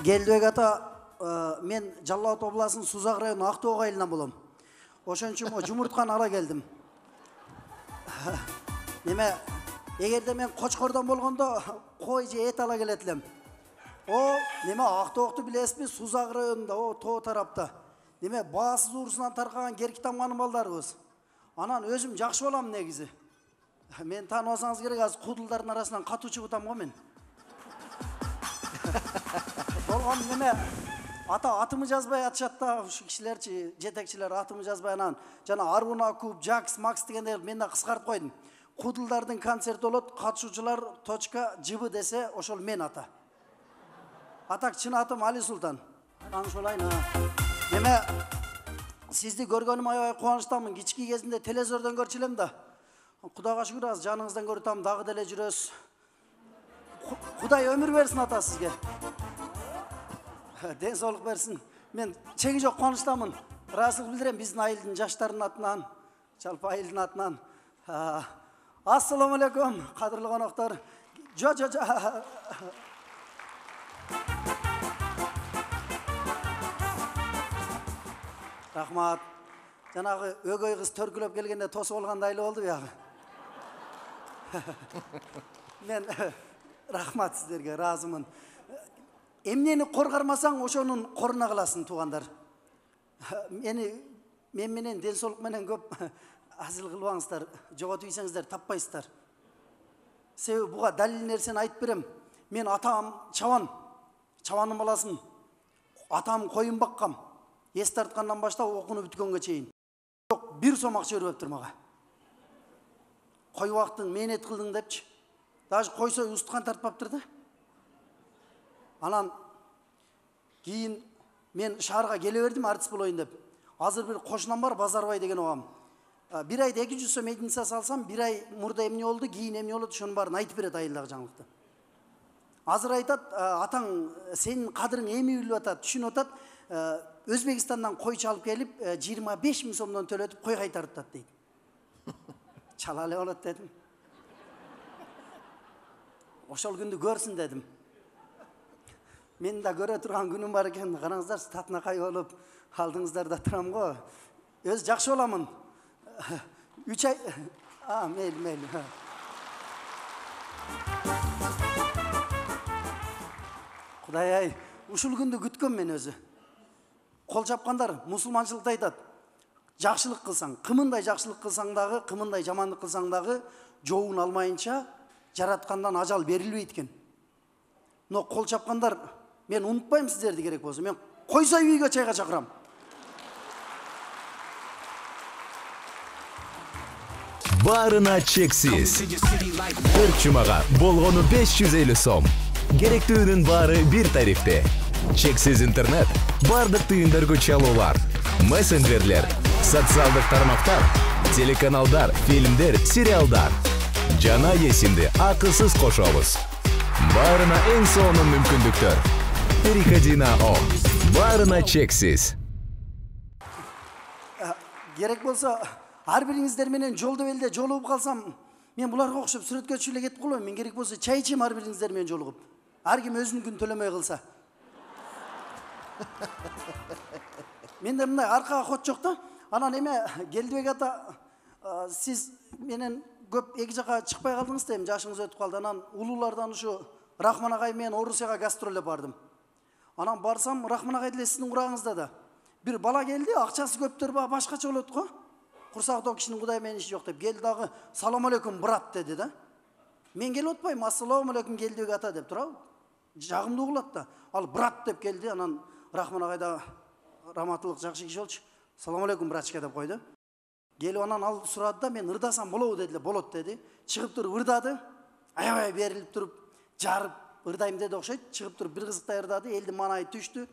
Келдібек ата, мен Жалал Абад обласының Сузак району Ақтоғ айылынан болом. Ошон үчүн жумуртканы ала келдим. Неме, эгерде мен Кочкордон болгондо кой же эт ала келет элем. О, неме Ақтоғду билесизби? Сузак районунда, о тоо тарапта. Неме баасыз уурусунан таркаган керки тамган балдарыбыз. Анан өзүм жакшы болам негизи. Мен тааныбасаңыз керек, азыр кудулдардын арасынан катуу чыгытам го мен. Болгон неме ата атымы жазбай атышат да ушу кишилерчи, жетекчилер атымы жазбай анан жана Аргуна Куб, Жакс, Макс дегендер мен да кыскартып койдум. Кудулдардын концерти болот, катышуучулар .жб десе ошол мен ата. Атак чын атым Али Султан. Тааныш болайын. Неме сизди көргөнүм аябай кубанычтамын. Кички кезинде телевизордон көрчү элем да. Кудайга шүгүр аз жаныңыздан көрүп дагы деле жүрөсүз. Кудай өмүр берсин ата сизге. Ден соолук берсин. Мен чеги жок кубанычтамын. Ыраазычылык билдирем биздин айылдын жаштарынын атынан, жалпы айылдын атынан. Ассаламу алейкум, кадырлуу коноктор. Жо. Рахмат. Жанагы өгөй кыз төркүлөп келгенде тосуп алгандай эле болду бuyагы. Мен рахмат сиздерге, ыраазымын. Эмнени коргармасаң, ошонун коруна кыласың, туугандар. Мен менен ден соолук менен көп азыл кылбаңыздар, жоготуп ийсеңиздер таппайсыздар. Себеби буга далил нерсени айтып берем. Мен атам чабанын баласын. Атам коюн баккам. Эс тарткандан баштап окууну бүткөнгө чейин. Жок, бир сом акча бербептир мага. Кой убактың мээнет кылдың депчи. Даже койсо устукан тартпаптыр да. Анан кийин мен шаарга келе бердим артист болоюн деп. Азыр бир кошунам бар, Базарбай деген огам. Бир айда 200 сом мединица салсам, бир ай мурда эмне болду, кийин эмне болот, ошонун баарын айтып берет айылдагы жаңылыкты. Азыр айтат, атаң сенин кадырың эми билип атат, түшүнүп атат. Өзбекистандан кой чалып келип, 25 000 сомдон төлөтүп кой кайтарып атат дейт. Чала эле болот дедим. Ошол күндү көрсүн дедим. Мен да көрө турган күнүм бар экен, караңыздар, татынакай болуп алдыңыздарда турам го. Өз жакшы боламын. 3 ай, мейли. Кудай ай, ушул күндү күткөм мен өзү. Кол чапкандар мусулманчылыкта айтат. Жакшылык кылсаң, кымындай жакшылык кылсаң дагы, кымындай жамандык кылсаң дагы, жообун алмайынча жараткандан ажал берилбейт экен. Но кол чапкандар, мен унутпайм сиздерди керек болсо. Мен койсо үйгө чайга чакырам. Барына чексиз. Бір чумага болгону 550 сом. Керектүүнүн баары бир тарифте. Чексиз интернет, бардык тыйындарга чалуулар, мессенджерлер, социалдык тармактар, телеканалдар, фильмдер, сериалдар. Жана эсимди акысыз кошобуз. Баарына эң сонун мүмкүндүктөр. Переходи на ОМ. Баарына чексиз. Керек болсо, ар бириңиздер менен жолдо элде жолугуп калсам, мен буларга окшоп сүрөткө түшүп эле кетип калам. Мен керек болсо чай ичем ар бириңиздер менен жолугуп. Ар ким өзүнүн төлөмөй кылса. Менде мындай аркага хот жок да. Анан эме Келдибек ата, сиз менен көп эки жака чыкпай калдыңыз да, жашыңыз өтүп калды. Анан улуулардан ушу Рахман агай менен Орусияга гастролге бардым. Анан барсам, Рахман агай деле сиздин курагыңызда да. Бир бала келди, акчасы көптөр ба, башкача болот го. Курсак ток кишинин Кудай менен иши жок деп келди дагы, "Салам алейкум, брат" деди да. Мен келип отпайм, "Ассаламу алейкум Келдибек ата" деп турабы. Жагымдуу угулат да. Ал брат деп келди, анан Рахман агай да раматылык жакшы киши болчу. "Салам алейкум, братчика" деп койду. Келип анан ал сурады да, мен ырдасам болобу деди, болот деди. Чыгып туруп ырдады. Аябай берилип туруп, жарып ырдайм деди окшойт. Чыгып туруп бир кызыктай ырдады, элдин маанайы түштү.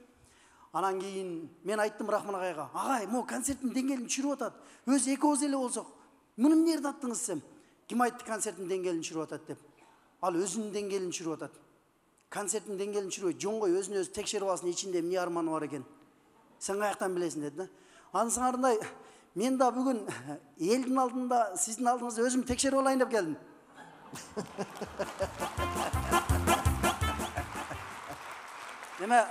Анан кийин мен айттым Рахман агайга, "Агай, могу концерттин деңгээлин түшүрүп атат. Өзү экөөбүз эле болсок, муну эмне ырдаттыңыз сен?" Ким айтты концерттин деңгээлин түшүрүп атат деп? Ал өзүнүн деңгээлин түшүрүп атат. Концерттин деңгээлин түшүрбөй, жоңгой өзүн өзү текшерип алсын, ичинде эмне арманы бар экен. Сен каяктан билесиң деди да. Анысыңарындай, мен да бүгүн элдин алдында, сиздин алдыңызда өзүм текшерип алайын деп келдим. Неме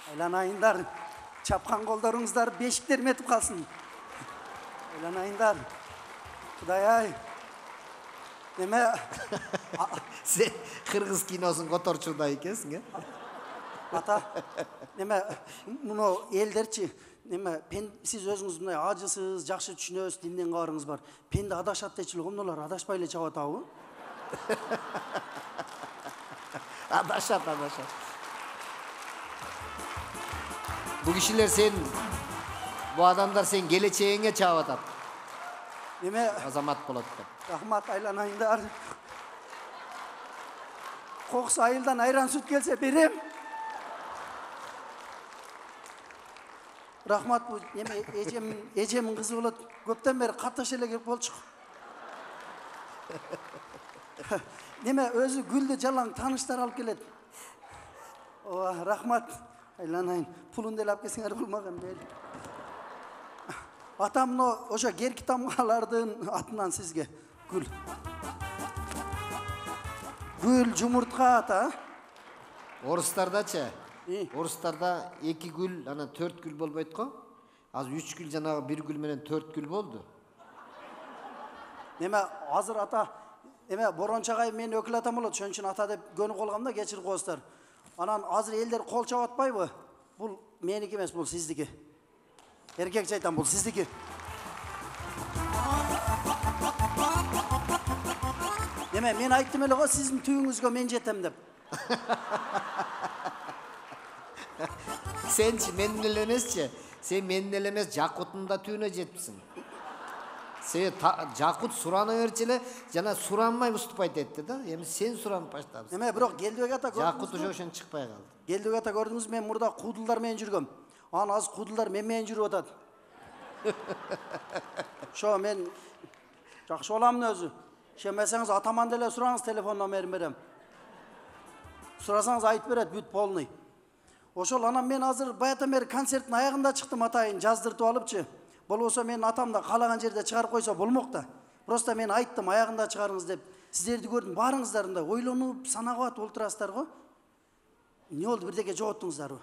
айланайындар. Чапқан қолдарыңыздар бешік терметіп қалсын. Айланайындар. Құдай-ай. Неме Sen Kırgız kinosun kotorçuda ekенсің, е? ата неме мына елдерчи неме сиз өзүңүз мындай ажысыз, жакшы түшүнөсүз, динден кабарыңыз бар. Пенде адашат дечил, комдолар адашпай эле чыгып атабы? Adaşat. Bu kişiler sen, bu adamlar sen geleceğine çağat at. Неме Azamat Polat. рахмат, айланайындар. Кокус айылдан айран сүт келсе берем. Рахмат, бу неме эжемин кызы болот. Көптөн бери катташ эле келип болчук. Неме өзү гүлдү жалаң тааныштар алып келет. Ооба, рахмат. Айланайын. Пулун деле алып келсеңер болмаган мейли. Атамно ошо керки тамгалардын атынан сизге гүл. Gül, jumurtqa ata. Oruslardачы. Oruslarda 2 gül, ana 4 gül bolbayt go. Az 3 gül janağı 1 gül menen 4 gül boldu. Neme azыр ата, эме Борончагай мен өкүл атам болот, ошон үчүн ата деп көнүп калгамда кечирип коесуздар. Анан азыр элдер кол чабып атпайбы? Бул меники эмес, бул сиздики. Эркекче айтам, бул сиздики. Неме, мен айттым эле го, сиздин түйүңүзгө мен жетем деп. Sençi menden ele emesçi. Sen menden ele emes Jakut'un da tüyüne jetipsin. Sen Jakut suranı örçele jana suranmay уступать etdi da. Эми sen suranıp başladın. Неме, бирок Келдибек ата көрдүңүзбү? Jakut ошон чыкпай калды. Келдибек ата көрдүңүз, мен мурда куудулдар менен жүргөм. Анан азыр куудулдар мен менен жүрүп атат. Шо мен жакшы боламын өзү. Шемесеңиз атаман деле сураңыз, телефон номерин берем. Сурасаңыз айтып берет, бүт полный. Ошол анан мен азыр баятан бери концерттин аягында чыктым, атайын жаздыртып алыпчы. Болбосо мен атам да каалаган жерде чыгарып койсо болмок да. Просто мен айттым аягында чыгарыңыз деп. Сиздерди көрдүм, баарыңыздар мындай ойлонуп, санагып атып олтурасыздар го. Эмне болду, бирдеке жооттуңуздарбы?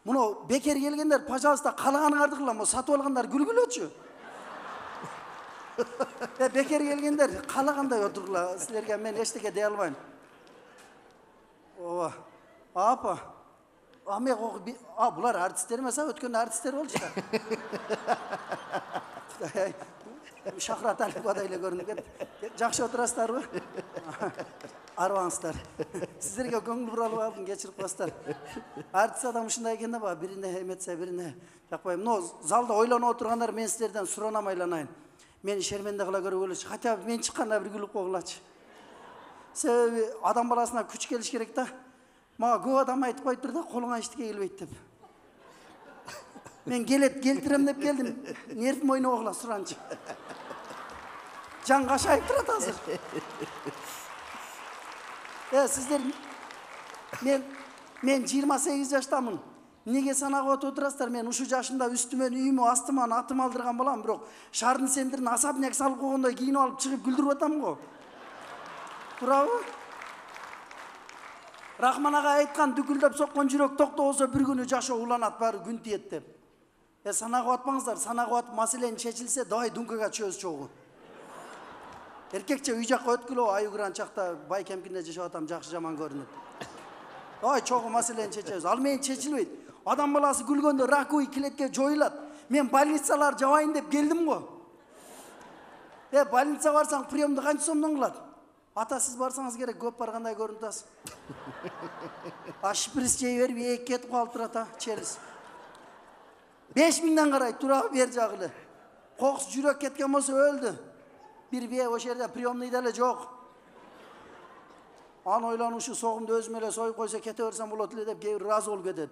Муну бекер келгендер, пожалуйста, каалаганыңарды кыла, сатып алгандар күлгүлөчү. Бекер келгендер, каалагандай отургула. Силерге мен эчтеке дей албайм. Ооба. Апа. Булар артисттер эмес, өткөн артисттер болчу. Шахрат Алибадай эле көрүнүп кетти. Жакшы отурасыздарбы? Арбаңыздар. Сиздерге көңүл буралып алдым, кечирип коесуздар. Артист адам ушундай экен да, бирине эметсе, бирине жакпайм. Но залда ойлонуп отургандар, мен сиздерден суранам, айланайын. Мени шерменде кыла көргүлөчү. Хотя мен чыкканда бир күлүп койгулачы. Себеби адам баласына күч келиш керек да. Мага көп адам айтып коюптур да, колуңан эчтеке келбейт деп. Мен келтирем деп келдим. Нервим ойноп кала суранчы. Жан кашайып турат азыр. Сиздер мен 28 жаштамын. Неге санагып отурасыздар? Мен ушу жашымда үстүмөн үйүмө, астыман атым алдырган балам, бирок шаардын сендирин особняк салып койгондой кийинип алып чыгып күлдүрүп атам го. Туурабы? Рахман ага айткан, дүкүлдөп соккон жүрөк токтобосо бир күнү жашоо уланат, баары күн тиет деп. Санагып атпаңыздар, санагып атып маселени чечилсе, давай думкага чөз чогуу. Эркекче үй жакка өткүлө, айыгыран чакта байкемкинде жашап атам, жакшы жаман көрүнөт. Давай чогуу маселени чечебиз. Ал менен чечилбейт. Адам баласы күлгөндө раковый клетке жоюлат. Мен больницалар жабайын деп келдим го. Больница барсаң, приемду канча сомдон кылат? Ата, сиз барсаңыз керек, көп баргандай көрүнүп атасыз. Шприц жей берип, эки кетип калып турат, челис. 5000ден карайт, турабы бер жагы эле. Кокус жүрөк кеткен болсо өлдү. Бир бие ошол жерде приемныйда эле жок. Аны ойлонушу согумду өзүм эле союп койсо кете берсем болот эле деп кээ бир ыраазы болуп кетет.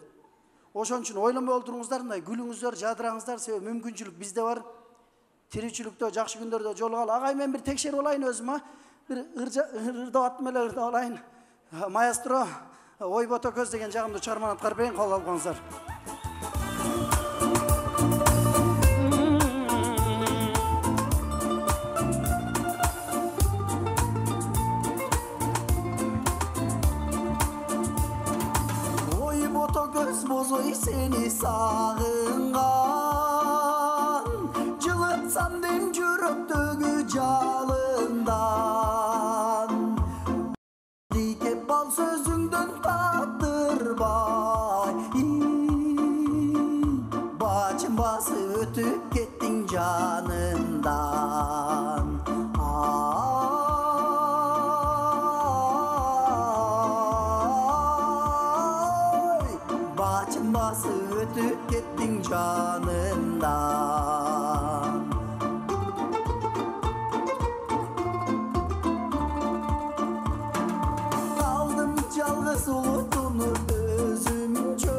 Ошон үчүн ойлонбой олтуруңуздар, мындай күлүңүздөр, жадыраңыздар, себеби мүмкүнчүлүк бизде бар. Тиричиликте, жакшы күндөрдө жолугалы. Агай, мен бир текшерип алайын өзүм, бир ырдап аттым эле, ырдап алайын. Маэстро, ойбото көз деген жагымды чарман аткарып берейин, кабыл алып коюңуздар. бозой сени сағынған, жылытсам дем жүрөктөгү жалындан. Дикеп бал сөзүңдөн таттырбай, бачын басы өтүп кеттиң жанымдан. Бачын басы өтүп кеттиң жанымдан. Калдым жалгыз улутунуп өзүмчө,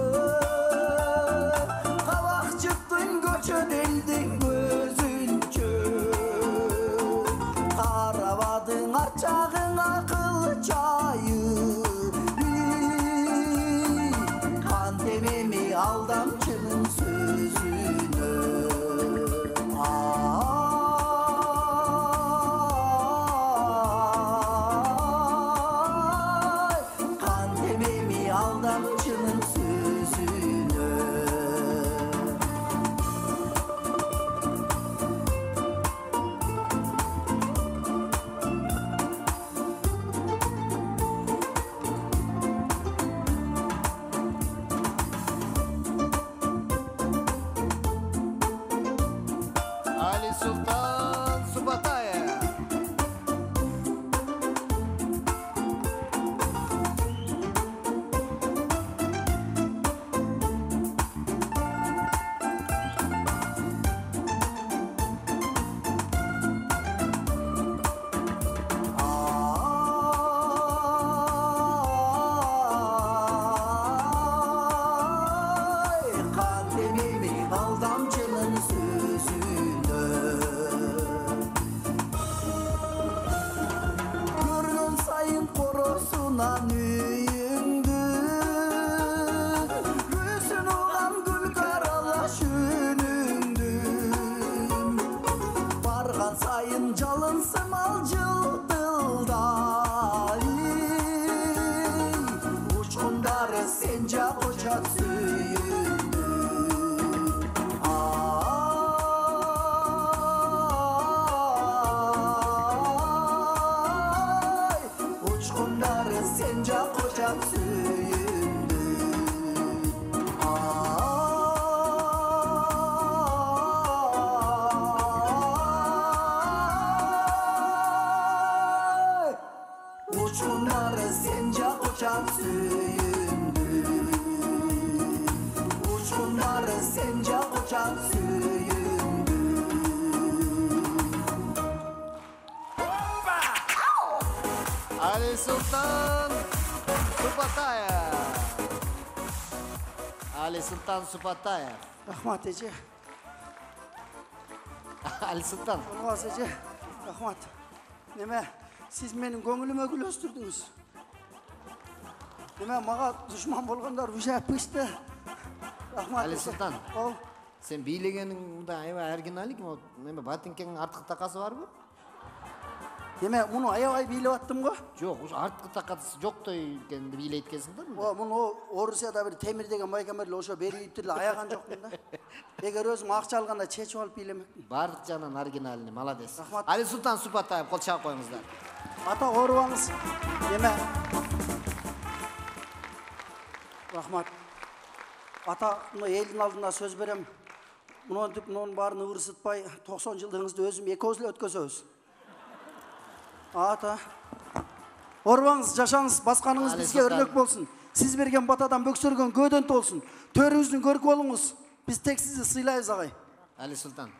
кабак чыктың көчөт элдин көзүнчө. Карабадың арчагыңа кылчайы, кантемеми алдамчынын сөзүнө. Кантемеми алдамчынын сөзүнө. Ali Sultan Subatayev. Kantемеми алдамчынын сөзүнө. Көргөн сайын коросунан үйүңдү, көзүн угам күлкү аралаш үнүңдү. Барган сайын жалынсым ал жылтылдай, учкундары сен жакучат сүйүңдү. Учкундары сен жакучат сүйүңдү. Учкундары сен жакучат сүйүңдү. Учкундары сен жакучат сүйүңдү. Ali Sultan Subatayev. Ali Sultan Subatayev. Рахмат эже. Ali Sultan. Olmaz эже. Рахмат. Неме, сиз менин көңүлүмө күлөстүрдүңүз. Неме, мага душман болгондар уже пышты. Рахмат. Ali эже. Sultan. Ол, Sen бийлегениң мында аябай оригиналдык. Неме батинкеңнин артык такасы барбы? неме, муну аябай бийлеп аттым го. Жок, ушу артык такасы жоктой экенин бийлейт экенсиң да. О, муну Орусияда бир темир деген майкамер эле ошо берилип эле аяган жокмун да. Эгер өзүм акча алганда чечип алып бийлемекмин. Бардык жанынан оригинальный, молодец. Рахмат. Ali Sultan Subatayev, кол чаап коюңуздар. Ата оорубаңыз. Неме? Рахмат. Ата, мына элдин алдында сөз берем. Мунунтип мунун баарын ырсытпай 90 жылдыгыңызды өзүм экөөбүз эле өткөзөбүз. Ата. Оорубаңыз, жашаңыз, басканыңыз Ali бизге Sultan. өрнөк болсун. Сиз берген батадан бөксөргөн көөдөнт болсун. Төрүбүздүн көркү болуңуз. Биз тек сизди сыйлайбыз агай. Ali Sultan.